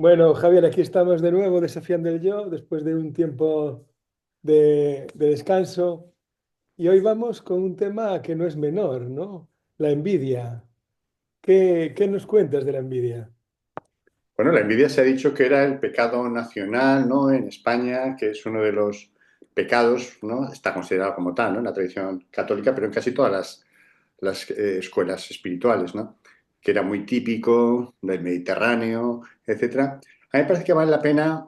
Bueno, Javier, aquí estamos de nuevo desafiando el yo después de un tiempo de descanso y hoy vamos con un tema que no es menor, ¿no? La envidia. ¿Qué nos cuentas de la envidia? Bueno, la envidia se ha dicho que era el pecado nacional, ¿no? En España, que es uno de los pecados, ¿no? Está considerado como tal, ¿no? En la tradición católica, pero en casi todas las escuelas espirituales, ¿no? Que era muy típico del Mediterráneo, etcétera. A mí me parece que vale la pena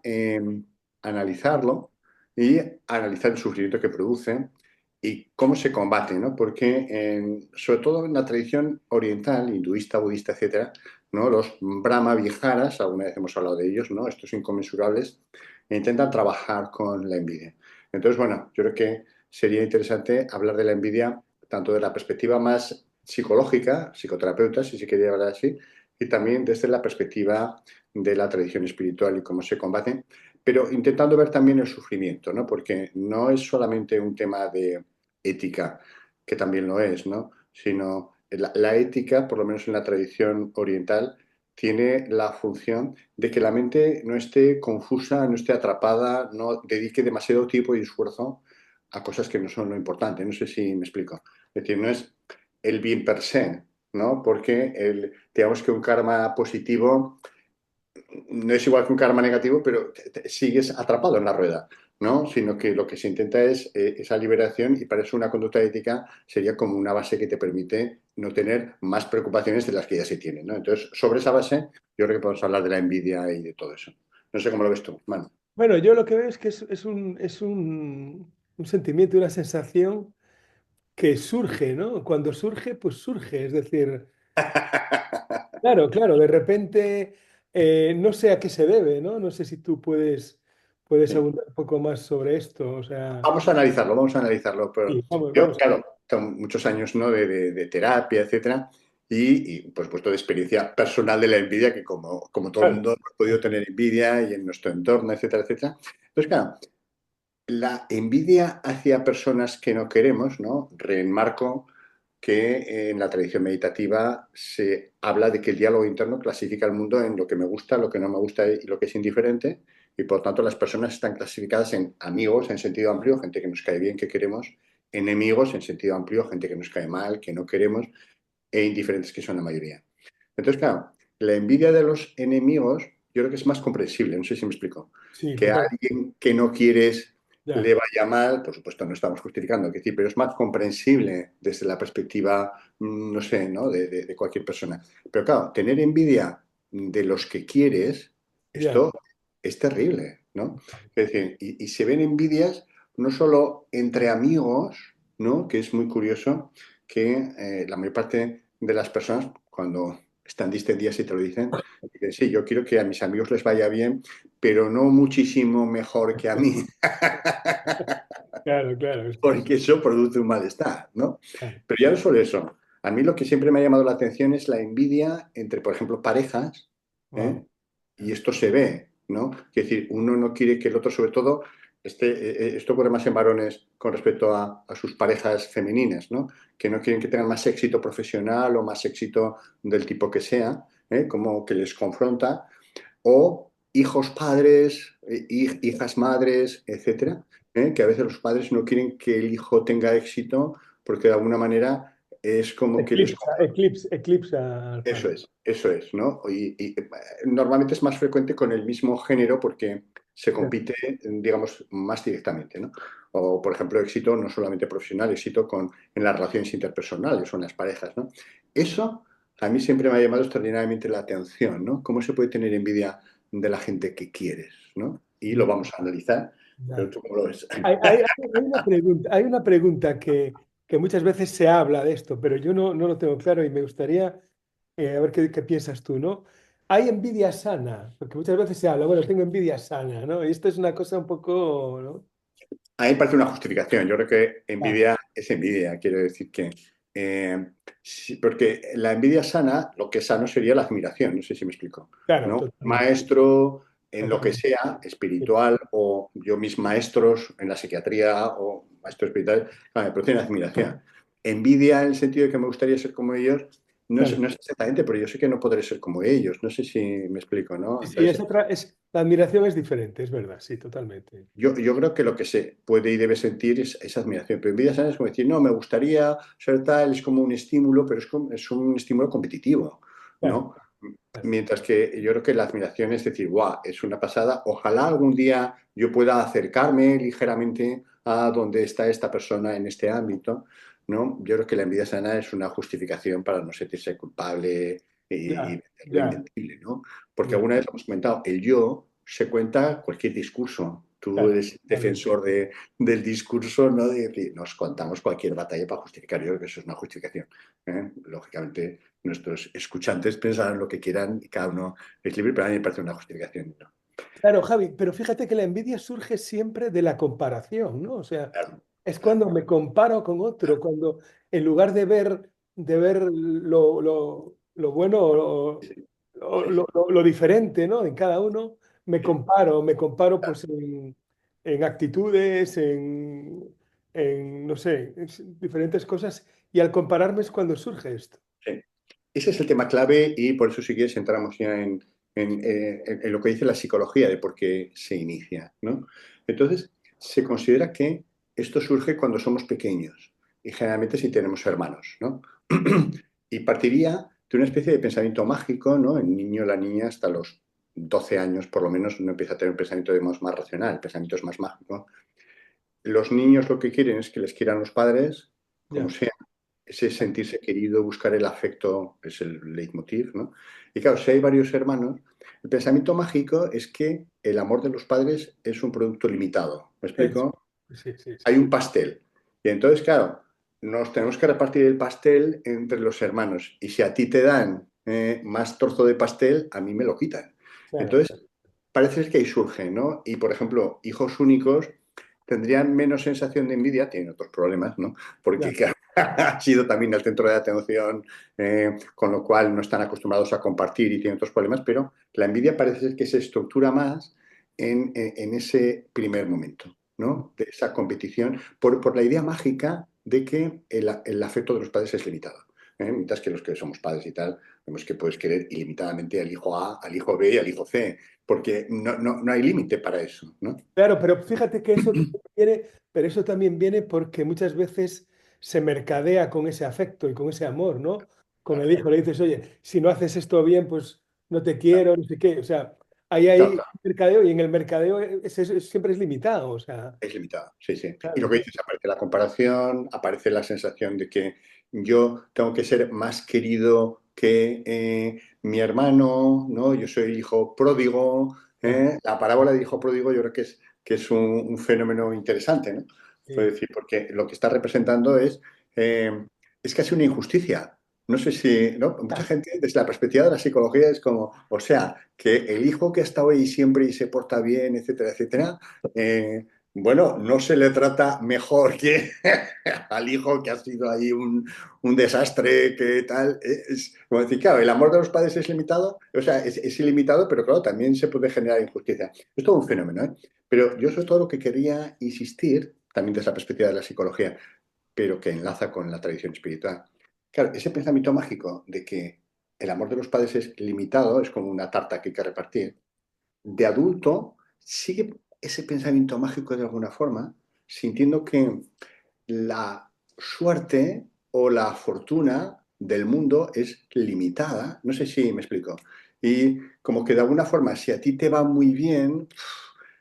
analizarlo y analizar el sufrimiento que produce y cómo se combate, ¿no? Porque sobre todo en la tradición oriental, hinduista, budista, etcétera, ¿no? Los Brahma Viharas, alguna vez hemos hablado de ellos, ¿no? Estos inconmensurables, intentan trabajar con la envidia. Entonces, bueno, yo creo que sería interesante hablar de la envidia tanto de la perspectiva más psicológica, psicoterapeuta, si se quería hablar así, y también desde la perspectiva de la tradición espiritual y cómo se combate, pero intentando ver también el sufrimiento, ¿no? Porque no es solamente un tema de ética, que también lo es, ¿no? Sino la ética, por lo menos en la tradición oriental, tiene la función de que la mente no esté confusa, no esté atrapada, no dedique demasiado tiempo y esfuerzo a cosas que no son lo importante. No sé si me explico. Es decir, no es el bien per se, ¿no? Porque digamos que un karma positivo no es igual que un karma negativo, pero sigues atrapado en la rueda, ¿no? Sino que lo que se intenta es esa liberación y para eso una conducta ética sería como una base que te permite no tener más preocupaciones de las que ya se tienen, ¿no? Entonces, sobre esa base, yo creo que podemos hablar de la envidia y de todo eso. No sé cómo lo ves tú, Manu. Bueno, yo lo que veo es que un sentimiento, una sensación que surge, ¿no? Cuando surge, pues surge. Es decir, claro, claro, de repente no sé a qué se debe, ¿no? No sé si tú puedes Sí. abundar un poco más sobre esto. O sea, Vamos a analizarlo. Pero sí, vamos, yo, vamos. claro, tengo muchos años, ¿no? de terapia, etcétera, por supuesto, de experiencia personal de la envidia, que como todo el Claro. mundo hemos podido tener envidia y en nuestro entorno, etcétera, etcétera. Entonces, claro, la envidia hacia personas que no queremos, ¿no? Reenmarco que en la tradición meditativa se habla de que el diálogo interno clasifica el mundo en lo que me gusta, lo que no me gusta y lo que es indiferente, y por tanto las personas están clasificadas en amigos en sentido amplio, gente que nos cae bien, que queremos, enemigos en sentido amplio, gente que nos cae mal, que no queremos, e indiferentes, que son la mayoría. Entonces, claro, la envidia de los enemigos yo creo que es más comprensible, no sé si me explico. Sí, Que a total. alguien que no quieres Ya. le vaya mal, por supuesto no estamos justificando, que decir, pero es más comprensible desde la perspectiva, no sé, ¿no? de cualquier persona. Pero claro, tener envidia de los que quieres, Ya. esto es terrible, ¿no? Es decir, y se ven envidias no solo entre amigos, ¿no? Que es muy curioso que la mayor parte de las personas, cuando están distendidas y te lo dicen, sí, yo quiero que a mis amigos les vaya bien, pero no muchísimo mejor que a mí, Claro, claro. porque eso produce un malestar, ¿no? Claro. Pero ya no solo eso. A mí lo que siempre me ha llamado la atención es la envidia entre, por ejemplo, parejas, ¿eh? Wow. Y esto se ve, ¿no? Es decir, uno no quiere que el otro, sobre todo, esto ocurre más en varones con respecto a sus parejas femeninas, ¿no? Que no quieren que tengan más éxito profesional o más éxito del tipo que sea, ¿eh? Como que les confronta o hijos padres, hijas madres, etcétera, que a veces los padres no quieren que el hijo tenga éxito porque de alguna manera es como que les... Eclipsa al padre. Eso es, ¿no? Normalmente es más frecuente con el mismo género porque se Ya. compite, digamos, más directamente, ¿no? O, por ejemplo, éxito no solamente profesional, éxito en las relaciones interpersonales o en las parejas, ¿no? Eso a mí siempre me ha llamado extraordinariamente la atención, ¿no? ¿Cómo se puede tener envidia de la gente que quieres, ¿no? Y lo Ya, vamos a analizar, pero ya. tú cómo lo ves. Hay una pregunta que muchas veces se habla de esto, pero yo no lo tengo claro y me gustaría a ver qué piensas tú, ¿no? ¿Hay envidia sana? Porque muchas veces se habla, bueno, tengo envidia sana, ¿no? Y esto es una cosa un poco, ¿no? A mí me parece una justificación. Yo creo que Ah, envidia es envidia. Quiero decir que. Porque la envidia sana, lo que es sano sería la admiración. No sé si me explico. claro, ¿No? totalmente. Maestro en lo que Totalmente. sea, Sí, espiritual, o yo mis maestros en la psiquiatría o maestros espirituales, claro, me producen admiración. Envidia en el sentido de que me gustaría ser como ellos, claro. no es exactamente, pero yo sé que no podré ser como ellos. No sé si me explico, ¿no? Sí, sí, Entonces, la admiración es diferente, es verdad, sí, totalmente. yo creo que lo que se puede y debe sentir es admiración. Pero envidia sana es como decir, no, me gustaría ser tal, es como un estímulo, pero es un estímulo competitivo, Claro, ¿no? claro. Mientras que yo creo que la admiración es decir, guau, es una pasada, ojalá algún día yo pueda acercarme ligeramente a donde está esta persona en este ámbito, ¿no? Yo creo que la envidia sana es una justificación para no sentirse culpable y Ya, venderlo ya, invencible, ¿no? Porque ya, alguna vez hemos comentado, el yo se cuenta cualquier discurso. Tú claro, eres totalmente. defensor del discurso, ¿no? De decir, nos contamos cualquier batalla para justificar. Yo creo que eso es una justificación. ¿Eh? Lógicamente, nuestros escuchantes pensarán lo que quieran y cada uno es libre, pero a mí me parece una justificación. ¿No? Claro, Javi, pero fíjate que la envidia surge siempre de la comparación, ¿no? O sea, Claro, es cuando me comparo con otro, cuando en lugar de ver lo bueno o sí, lo, sí, sí, lo diferente, ¿no? En cada uno, me comparo pues en actitudes, no sé, en diferentes cosas, y al compararme es cuando surge esto. sí. Ese es el tema clave y por eso si quieres entramos ya en lo que dice la psicología de por qué se inicia, ¿no? Entonces, se considera que esto surge cuando somos pequeños y generalmente si tenemos hermanos, ¿no? Y partiría de una especie de pensamiento mágico, ¿no? El niño o la niña hasta los 12 años por lo menos no empieza a tener un pensamiento digamos, más racional, el pensamiento es más mágico. Los niños lo que quieren es que les quieran los padres, como Ya, sea, ese sentirse querido, buscar el afecto, es el leitmotiv, ¿no? Y claro, si hay varios hermanos, el pensamiento mágico es que el amor de los padres es un producto limitado. ¿Me eso. explico? Sí, sí, Hay sí. un pastel. Y entonces, claro, nos tenemos que repartir el pastel entre los hermanos. Y si a ti te dan más trozo de pastel, a mí me lo quitan. Claro, Entonces, parece que ahí surge, ¿no? Y, por ejemplo, hijos únicos tendrían menos sensación de envidia, tienen otros problemas, ¿no? Porque ya. claro, ha sido también el centro de atención, con lo cual no están acostumbrados a compartir y tienen otros problemas, pero la envidia parece ser que se estructura más en ese primer momento, ¿no? De esa competición, por la idea mágica de que el afecto de los padres es limitado. Mientras que los que somos padres y tal, vemos que puedes querer ilimitadamente al hijo A, al hijo B y al hijo C, porque no hay límite para eso, ¿no? Claro, pero fíjate que pero eso también viene porque muchas veces se mercadea con ese afecto y con ese amor, ¿no? Con Claro, el hijo le dices, oye, si no haces esto bien, pues no te quiero, no sé qué. O sea, claro, hay claro, mercadeo y en el mercadeo siempre es limitado. O sea, es limitado, sí, sí. Y claro, lo que claro. dices, aparece la comparación, aparece la sensación de que yo tengo que ser más querido que mi hermano, ¿no? Yo soy el hijo pródigo. Claro, La parábola del hijo pródigo yo creo que es un fenómeno interesante, ¿no? Puedo sí. decir, porque lo que está representando es casi una injusticia. No sé si, ¿no? Mucha gente, desde la perspectiva de la psicología, es como, o sea, que el hijo que ha estado ahí siempre y se porta bien, etcétera, etcétera, bueno, no se le trata mejor que al hijo que ha sido ahí un desastre, que tal. Es, como decir, claro, el amor de los padres es limitado, o sea, es ilimitado, pero claro, también se puede generar injusticia. Es todo un fenómeno, ¿eh? Pero yo sobre todo lo que quería insistir, también desde la perspectiva de la psicología, pero que enlaza con la tradición espiritual. Claro, ese pensamiento mágico de que el amor de los padres es limitado, es como una tarta que hay que repartir, de adulto sigue ese pensamiento mágico de alguna forma, sintiendo que la suerte o la fortuna del mundo es limitada. No sé si me explico. Y como que de alguna forma, si a ti te va muy bien,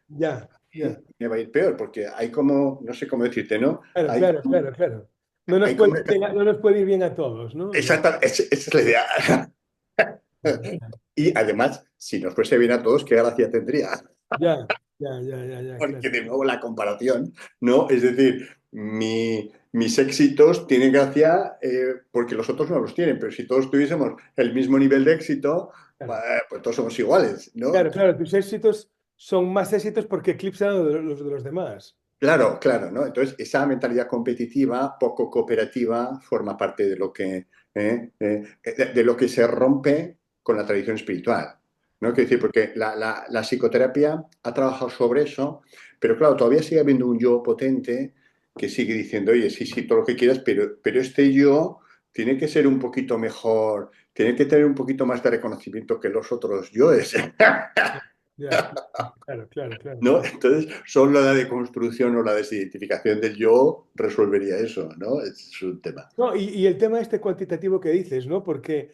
Ya, ya. me va a ir peor, porque hay como, no sé cómo decirte, ¿no? Claro, claro, claro, claro. Hay como una... No nos puede ir bien a todos, ¿no? Exacta, esa es la idea. Y además, si nos fuese bien a todos, ¿qué gracia tendría? Ya, ya, ya, ya, ya, claro. Porque de nuevo la comparación, ¿no? Es decir, mis éxitos tienen gracia porque los otros no los tienen, pero si todos tuviésemos el mismo nivel de éxito, Claro. pues todos somos iguales, ¿no? Claro, claro, tus éxitos son más éxitos porque eclipsan los de los demás. Claro, claro, ¿no? Entonces, esa mentalidad competitiva, poco cooperativa, forma parte de lo de lo que se rompe con la tradición espiritual, ¿no? Quiero decir, porque la psicoterapia ha trabajado sobre eso, pero claro, todavía sigue habiendo un yo potente que sigue diciendo, oye, sí, sí, todo lo que quieras, pero este yo tiene que ser un poquito mejor, tiene que tener un poquito más de reconocimiento que los otros yoes, Ya, claro, claro, claro, ¿no? claro. Entonces, solo la deconstrucción o la desidentificación del yo resolvería eso, ¿no? Es un tema. No, y el tema este cuantitativo que dices, ¿no? Porque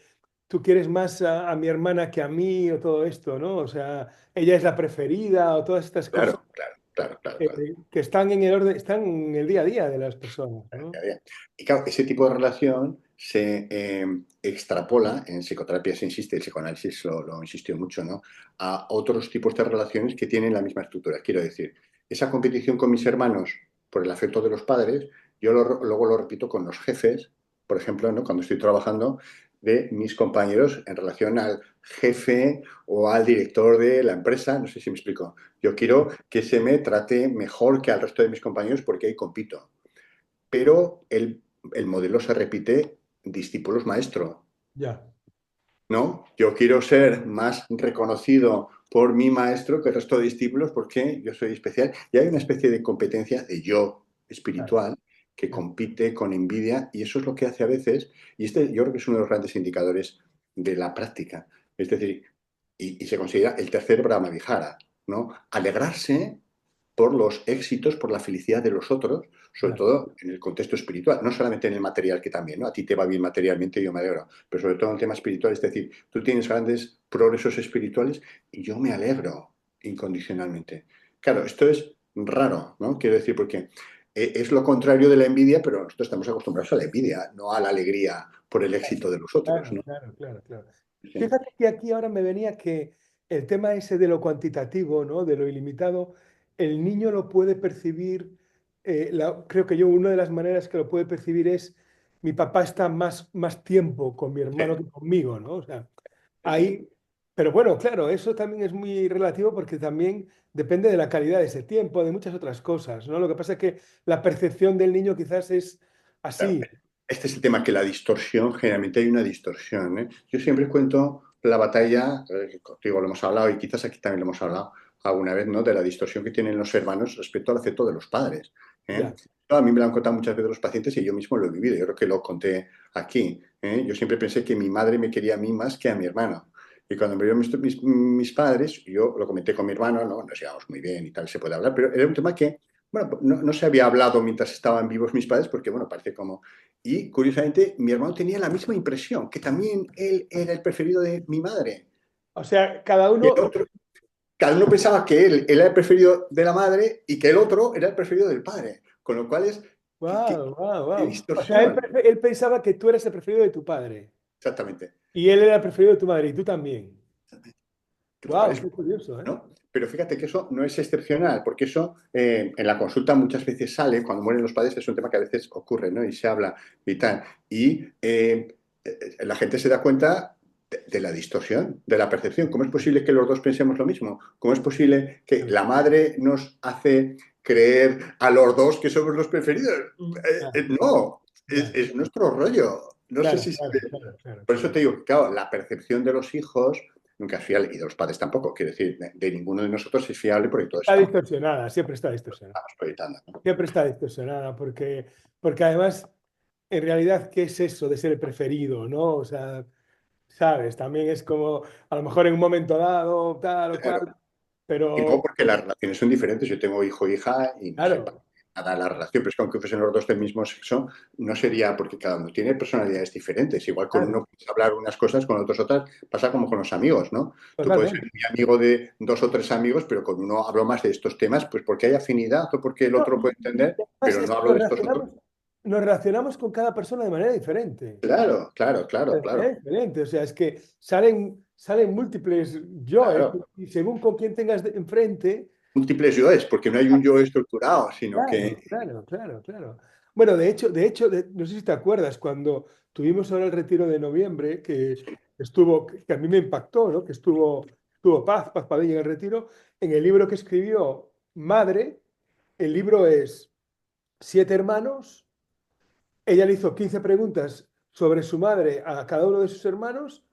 tú quieres más a mi hermana que a mí o todo esto, ¿no? O sea, ella es la preferida o todas estas Claro, cosas claro, claro, claro, claro. que están en el orden, están en el día a día de las personas, Ya, ¿no? ya. Y claro, ese tipo de relación se extrapola, en psicoterapia se insiste, el psicoanálisis lo insistió mucho, ¿no? A otros tipos de relaciones que tienen la misma estructura. Quiero decir, esa competición con mis hermanos por el afecto de los padres, yo luego lo repito con los jefes, por ejemplo, ¿no? Cuando estoy trabajando, de mis compañeros en relación al jefe o al director de la empresa, no sé si me explico. Yo quiero que se me trate mejor que al resto de mis compañeros porque ahí compito, pero el modelo se repite discípulos maestro, Ya, ¿no? Yo quiero ser más reconocido por mi maestro que el resto de discípulos porque yo soy especial. Y hay una especie de competencia de yo claro, espiritual que claro, compite con envidia y eso es lo que hace a veces, y este yo creo que es uno de los grandes indicadores de la práctica. Es decir, y se considera el tercer Brahma Vihara, ¿no? Alegrarse por los éxitos, por la felicidad de los otros, sobre ya, todo en el contexto espiritual, no solamente en el material que también, ¿no? A ti te va bien materialmente y yo me alegro, pero sobre todo en el tema espiritual, es decir, tú tienes grandes progresos espirituales y yo me alegro incondicionalmente. Claro, esto es raro, ¿no? Quiero decir, porque es lo contrario de la envidia, pero nosotros estamos acostumbrados a la envidia, no a la alegría por el éxito de los otros, claro, ¿no? claro, claro, claro. Sí, Fíjate que aquí ahora me venía que el tema ese de lo cuantitativo, ¿no? De lo ilimitado, el niño lo puede percibir, creo que yo una de las maneras que lo puede percibir es mi papá está más tiempo con mi sí, hermano que conmigo, ¿no? O sea, sí, sí. ahí, pero bueno, claro, eso también es muy relativo porque también depende de la calidad de ese tiempo, de muchas otras cosas, ¿no? Lo que pasa es que la percepción del niño quizás es Claro, así. este es el tema, que la distorsión, generalmente hay una distorsión, ¿eh? Yo siempre cuento la batalla, que contigo lo hemos hablado y quizás aquí también lo hemos hablado alguna vez, ¿no? De la distorsión que tienen los hermanos respecto al afecto de los padres, ¿eh? Ya, A mí me lo han contado muchas veces los pacientes y yo mismo lo he vivido, yo creo que lo conté aquí, ¿eh? Yo siempre pensé que mi madre me quería a mí más que a mi hermano. Y cuando me vieron mis padres, yo lo comenté con mi hermano, ¿no? Nos llevamos muy bien y tal, se puede hablar, pero era un tema que, bueno, no se había hablado mientras estaban vivos mis padres, porque, bueno, parece como... Y curiosamente, mi hermano tenía la misma impresión, que también él era el preferido de mi madre. o sea, cada Y el uno. otro, cada uno pensaba que él era el preferido de la madre y que el otro era el preferido del padre. Con lo cual es, Wow, wow, qué wow. O sea, distorsión. él pensaba que tú eras el preferido de tu padre Exactamente. y él era el preferido de tu madre y tú también. Lo cual Wow, es, qué curioso, ¿eh? ¿no? Pero fíjate que eso no es excepcional, porque eso en la consulta muchas veces sale, cuando mueren los padres es un tema que a veces ocurre, ¿no? Y se habla y tal. Y la gente se da cuenta de la distorsión, de la percepción. ¿Cómo es posible que los dos pensemos lo mismo? ¿Cómo es posible que Claro, la madre nos hace creer a los dos que somos los preferidos? No, ya, es nuestro rollo. No sé claro, si... claro, claro, claro, Por eso claro. te digo que, claro, la percepción de los hijos nunca es fiable y de los padres tampoco. Quiero decir, de ninguno de nosotros es fiable porque todos Está estamos distorsionada, siempre está distorsionada. proyectando, ¿no? Siempre está distorsionada porque además, en realidad, ¿qué es eso de ser el preferido, no? O sea, sabes, también es como, a lo mejor en un momento dado, tal o Claro. cual, Y luego pero porque las relaciones son diferentes. Yo tengo hijo e hija y no sé para claro, nada la relación, pero es que aunque fuesen los dos del mismo sexo, no sería porque cada uno tiene personalidades diferentes. Igual con claro, uno puedes hablar unas cosas, con otros otras. Pasa como con los amigos, ¿no? Tú puedes ser totalmente. mi amigo de dos o tres amigos, pero con uno hablo más de estos temas, pues porque hay afinidad o porque el No, otro puede y entender, además pero es no que hablo de estos otros. nos relacionamos con cada persona de manera diferente. Claro, claro, claro, claro. Es diferente. O sea, es que salen múltiples yoes Claro, y según con quién tengas enfrente, múltiples yoes, porque no hay un yo estructurado, sino que... claro, claro, claro, claro. Bueno, no sé si te acuerdas cuando tuvimos ahora el retiro de noviembre, que a mí me impactó, ¿no? Que estuvo Paz Padilla en el retiro, en el libro que escribió Madre, el libro es Siete hermanos. Ella le hizo 15 preguntas sobre su madre a cada uno de sus hermanos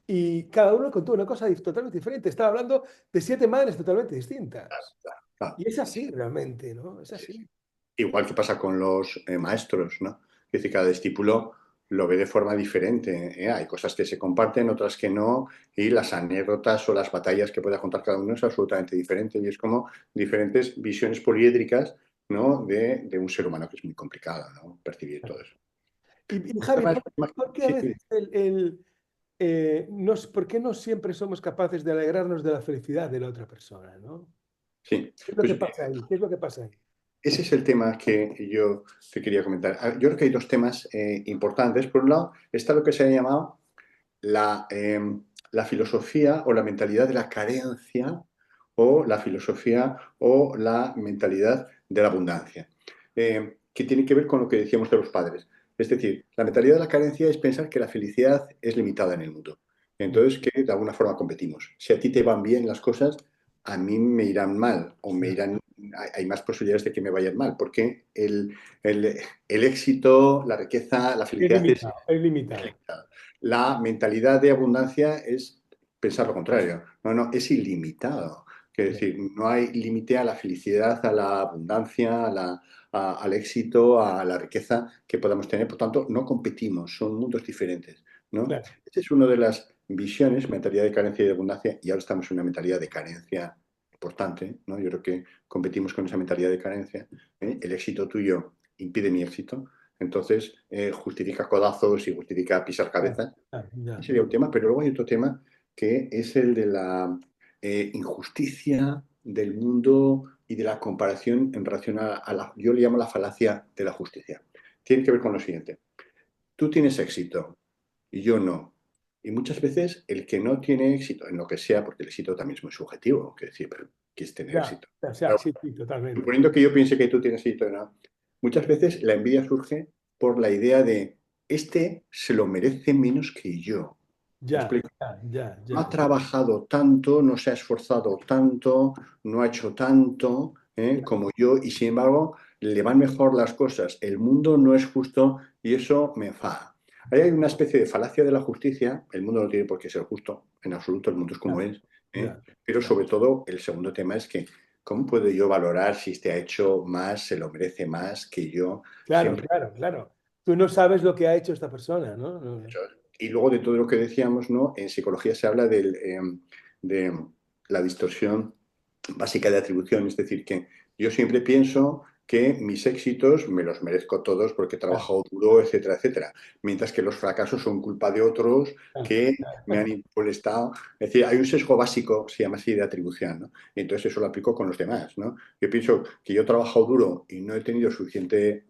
y cada uno contó una cosa totalmente diferente. Estaba hablando de siete madres totalmente distintas. claro, Y es así realmente, ¿no? Es sí, sí. así. Igual que pasa con los maestros, ¿no? Es decir, cada discípulo, lo ve de forma diferente. Hay cosas que se comparten, otras que no, y las anécdotas o las batallas que pueda contar cada uno es absolutamente diferente. Y es como diferentes visiones poliédricas, ¿no? de un ser humano que es muy complicado, ¿no? Percibir todo eso. Y, El Javi, tema es- ¿por qué a sí, veces por qué no siempre somos capaces de alegrarnos de la felicidad de la otra persona, ¿no? sí. ¿Qué es lo Pues que pasa ahí? ¿Qué es lo que pasa ahí? ese es el tema que yo te quería comentar. Yo creo que hay dos temas importantes. Por un lado, está lo que se ha llamado la filosofía o la mentalidad de la carencia o la filosofía o la mentalidad de la abundancia, que tiene que ver con lo que decíamos de los padres. Es decir, la mentalidad de la carencia es pensar que la felicidad es limitada en el mundo. Ya, Entonces, que de alguna forma competimos. Si a ti te van bien las cosas, a mí me irán mal o me ya. irán, hay más posibilidades de que me vayan mal, porque el éxito, la riqueza, la Es felicidad es limitado, es limitado. limitado. La mentalidad de abundancia es pensar lo contrario. No, no, es ilimitado. Es Ya, decir, no hay límite a la felicidad, a la abundancia, al éxito, a la riqueza que podamos tener. Por tanto, no competimos, son mundos diferentes, ¿no? claro, Esa es una de las visiones, mentalidad de carencia y de abundancia, y ahora estamos en una mentalidad de carencia importante, ¿no? Yo creo que competimos con esa mentalidad de carencia. El éxito tuyo impide mi éxito, entonces justifica codazos y justifica pisar ya, cabeza. ya, Ese sería un tema, pero luego hay otro tema que es el de la injusticia del mundo y de la comparación en relación yo le llamo la falacia de la justicia. Tiene que ver con lo siguiente. Tú tienes éxito y yo no. Y muchas veces el que no tiene éxito en lo que sea, porque el éxito también es muy subjetivo, que decir, pero ¿qué es tener ya, éxito? o sea, sí, sí, totalmente. Suponiendo que yo piense que tú tienes éxito, ¿no? Muchas veces la envidia surge por la idea de este se lo merece menos que yo. ¿Me Ya, explico? ya, ya, No ha ya, trabajado tanto, no se ha esforzado tanto, no ha hecho tanto ya, como yo y sin embargo le van mejor las cosas. El mundo no es justo y eso me enfada. Ahí hay una especie de falacia de la justicia. El mundo no tiene por qué ser justo, en absoluto, el mundo es como ya, es. ¿eh? ya, Pero ya. sobre todo, el segundo tema es que, ¿cómo puedo yo valorar si este ha hecho más, se lo merece más que yo? Claro, Siempre claro, claro. Tú no sabes lo que ha hecho esta persona, ¿no? eso. Y luego de todo lo que decíamos, ¿no? En psicología se habla de la distorsión básica de atribución, es decir, que yo siempre pienso que mis éxitos me los merezco todos porque he Ya, trabajado duro, etcétera, etcétera, mientras que los fracasos son culpa de otros ya, que me ya. han impuesto. Es decir, hay un sesgo básico, se llama así, de atribución, ¿no? Y entonces eso lo aplico con los demás, ¿no? Yo pienso que yo he trabajado duro y no he tenido suficiente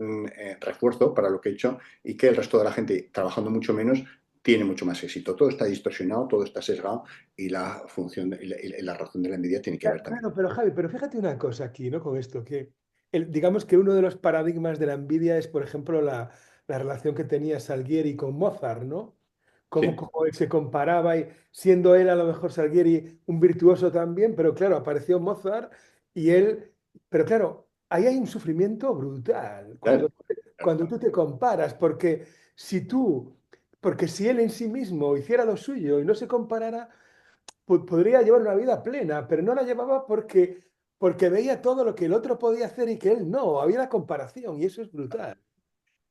refuerzo para lo que he hecho y que el resto de la gente, trabajando mucho menos, tiene mucho más éxito. Todo está distorsionado, todo está sesgado y la función y la razón de la envidia tiene que ver también. Claro, pero Javi, pero fíjate una cosa aquí, ¿no? Con esto, que digamos que uno de los paradigmas de la envidia es, por ejemplo, la relación que tenía Salguiri con Mozart, ¿no? Sí, Cómo él se comparaba y siendo él a lo mejor Salguiri un virtuoso también, pero claro, apareció Mozart y él, pero claro, ahí hay un sufrimiento brutal claro, claro. cuando tú te comparas, si tú, porque si él en sí mismo hiciera lo suyo y no se comparara podría llevar una vida plena, pero no la llevaba porque veía todo lo que el otro podía hacer y que él no. Había la comparación y eso es brutal.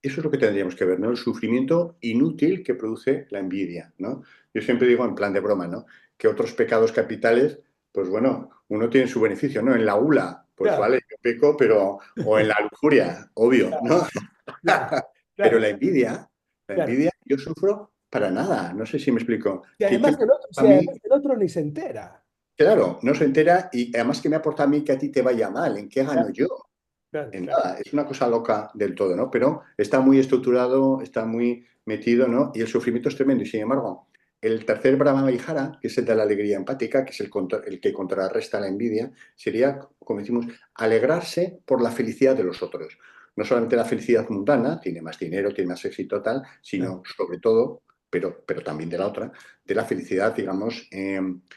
Eso es lo que tendríamos que ver, ¿no? El sufrimiento inútil que produce la envidia, ¿no? Yo siempre digo en plan de broma, ¿no? Que otros pecados capitales, pues bueno, uno tiene su beneficio, ¿no? En la gula, pues Claro, vale, yo peco, pero, o en la lujuria, obvio, ¿no? claro, Pero claro, la claro. envidia yo sufro para nada, no sé si me explico. Y ¿Qué además me el otro, aporta a si mí? además el otro ni se entera. Claro, no se entera y además que me aporta a mí que a ti te vaya mal, ¿en qué gano Claro, yo? claro, En claro. nada, es una cosa loca del todo, ¿no? Pero está muy estructurado, está muy metido, ¿no? Y el sufrimiento es tremendo. Y sin embargo, el tercer Brahma-vihara, que es el de la alegría empática, que es el que contrarresta la envidia, sería, como decimos, alegrarse por la felicidad de los otros. No solamente la felicidad mundana, tiene más dinero, tiene más éxito, tal, Claro. sino sobre todo, pero también de la otra, de la felicidad, digamos,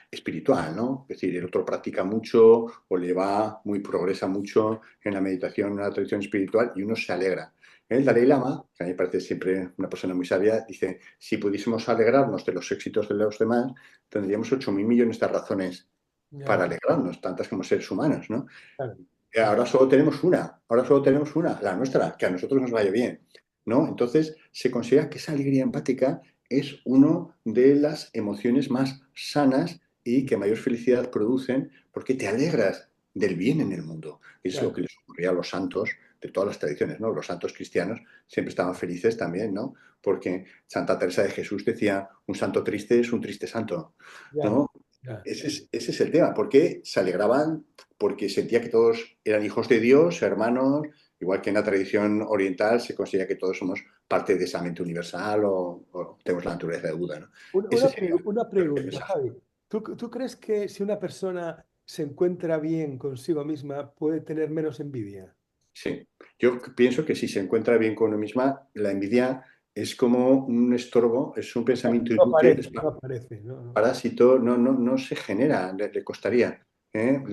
espiritual, ¿no? Es decir, el otro practica mucho o le va muy, progresa mucho en la meditación, en la tradición espiritual, y uno se alegra. El Dalai Lama, que a mí me parece siempre una persona muy sabia, dice, si pudiésemos alegrarnos de los éxitos de los demás, tendríamos 8.000 millones de razones para Ya, alegrarnos, tantas como seres humanos, ¿no? claro, Ahora solo tenemos una, la nuestra, que a nosotros nos vaya bien. ¿no? Entonces, se considera que esa alegría empática es una de las emociones más sanas y que mayor felicidad producen porque te alegras del bien en el mundo. Es lo Claro, que les ocurría a los santos de todas las tradiciones, ¿no? Los santos cristianos siempre estaban felices también, ¿no? Porque Santa Teresa de Jesús decía, un santo triste es un triste santo, ya, ¿no? ya. Ese es el tema. ¿Por qué se alegraban? Porque sentía que todos eran hijos de Dios, hermanos, igual que en la tradición oriental se considera que todos somos parte de esa mente universal o tenemos la naturaleza de Buda, ¿no? Ese sería Una el pregunta, mensaje. Javi. ¿Tú crees que si una persona se encuentra bien consigo misma puede tener menos envidia? Sí. Yo pienso que si se encuentra bien con uno misma, la envidia es como un estorbo, es un pensamiento No inútil, aparece, es no aparece, no, no. parásito, no se genera, le costaría. ¿Eh?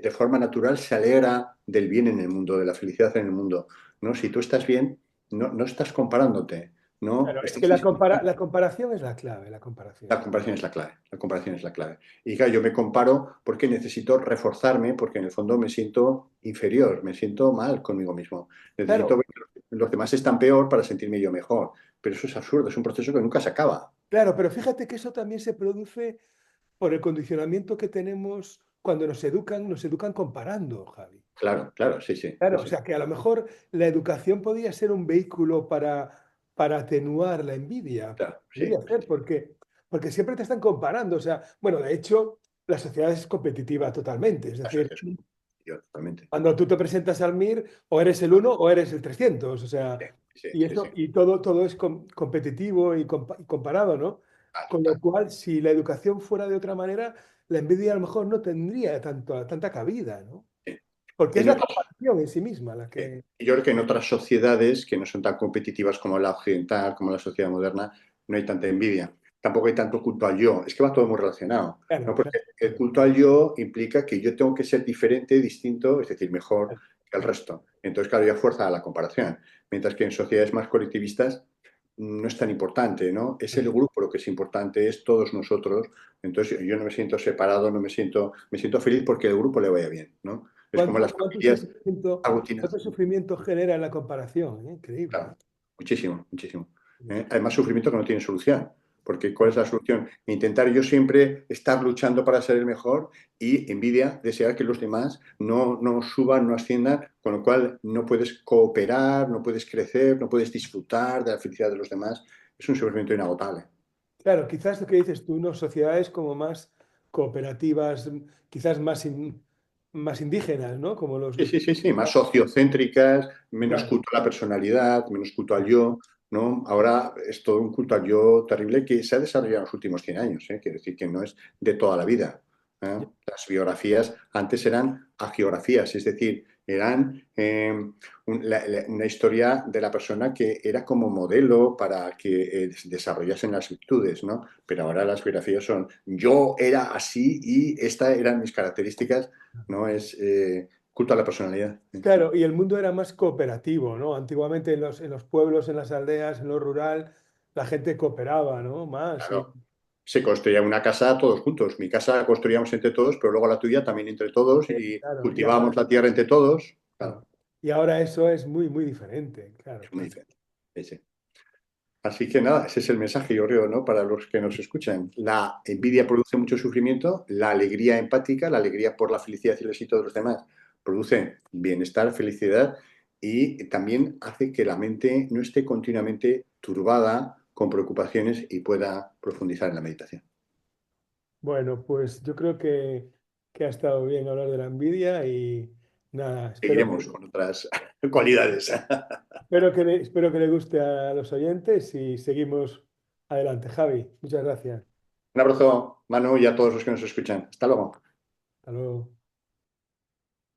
De forma natural se alegra del bien en el mundo, de la felicidad en el mundo. ¿No? Si tú estás bien, no estás comparándote, no Claro, es que estás la comparación es la clave, la La comparación. comparación es la clave, la comparación es la clave. Y claro, yo me comparo porque necesito reforzarme, porque en el fondo me siento inferior, me siento mal conmigo mismo. Necesito Claro, ver que los demás están peor para sentirme yo mejor. Pero eso es absurdo, es un proceso que nunca se acaba. claro, pero fíjate que eso también se produce por el condicionamiento que tenemos cuando nos educan comparando, Javi. Claro, claro, sí, sí, sí, Claro, o sí. sea que a lo mejor la educación podría ser un vehículo para atenuar la envidia. Claro, Podría sí, sí, ser, porque siempre te están comparando. O sea, bueno, de hecho, la sociedad es competitiva totalmente. Es la decir, asociación, yo, totalmente. cuando tú te presentas al MIR, o eres el uno o eres el 300. O Sí, sea, sí, y sí, sí. eso, y todo es competitivo y comparado, ¿no? Ah, Con lo total. cual, si la educación fuera de otra manera, la envidia a lo mejor no tendría tanta cabida, ¿no? Sí. Porque es En la otras comparación en sí misma la Sí. que... Y yo creo que en otras sociedades que no son tan competitivas como la occidental, como la sociedad moderna, no hay tanta envidia. Tampoco hay tanto culto al yo. Es que va todo muy relacionado, ¿no? Claro, claro, Porque el claro, culto al yo implica que yo tengo que ser diferente, distinto, es decir, mejor claro, que el claro. resto. Entonces, claro, ya fuerza a la comparación. Mientras que en sociedades más colectivistas no es tan importante, ¿no? Es el grupo lo que es importante, es todos nosotros. Entonces, yo no me siento separado, me siento feliz porque el grupo le vaya bien, ¿no? Es como las familias aglutina. Cuánto sufrimiento genera la comparación? ¿Eh? Increíble, ¿eh? Claro, muchísimo, muchísimo. Hay más sufrimiento que no tiene solución. Porque ¿cuál es la solución? Intentar yo siempre estar luchando para ser el mejor y envidia, desear que los demás no suban, no asciendan, con lo cual no puedes cooperar, no puedes crecer, no puedes disfrutar de la felicidad de los demás. Es un sufrimiento inagotable. Claro, quizás lo que dices tú, ¿no? Sociedades como más cooperativas, quizás más indígenas, ¿no? Como Sí, los... sí, sí, sí, más sociocéntricas, menos Claro, culto a la personalidad, menos culto al claro, yo, ¿no? Ahora es todo un culto al yo terrible que se ha desarrollado en los últimos 100 años, ¿eh? Quiero decir que no es de toda la vida, ¿eh? Las biografías antes eran agiografías, es decir, eran una historia de la persona que era como modelo para que desarrollasen las virtudes, ¿no? Pero ahora las biografías son yo era así y estas eran mis características, ¿no? Es culto a la personalidad. claro, y el mundo era más cooperativo, ¿no? Antiguamente en los pueblos, en las aldeas, en lo rural, la gente cooperaba, ¿no? Más. Claro, se construía una casa todos juntos. Mi casa la construíamos entre todos, pero luego la tuya también entre todos y Claro, cultivábamos la tierra entre todos. Claro, claro. Y ahora eso es muy diferente, claro, es muy claro. diferente. Sí, sí. Así que nada, ese es el mensaje, yo creo, ¿no? Para los que nos escuchan. La envidia produce mucho sufrimiento, la alegría empática, la alegría por la felicidad y el éxito de los demás, produce bienestar, felicidad y también hace que la mente no esté continuamente turbada con preocupaciones y pueda profundizar en la meditación. Bueno, pues yo creo que ha estado bien hablar de la envidia y nada, Seguiremos con otras cualidades. espero que le guste a los oyentes y seguimos adelante. Javi, muchas gracias. Un abrazo, Manu, y a todos los que nos escuchan. Hasta luego. Hasta luego.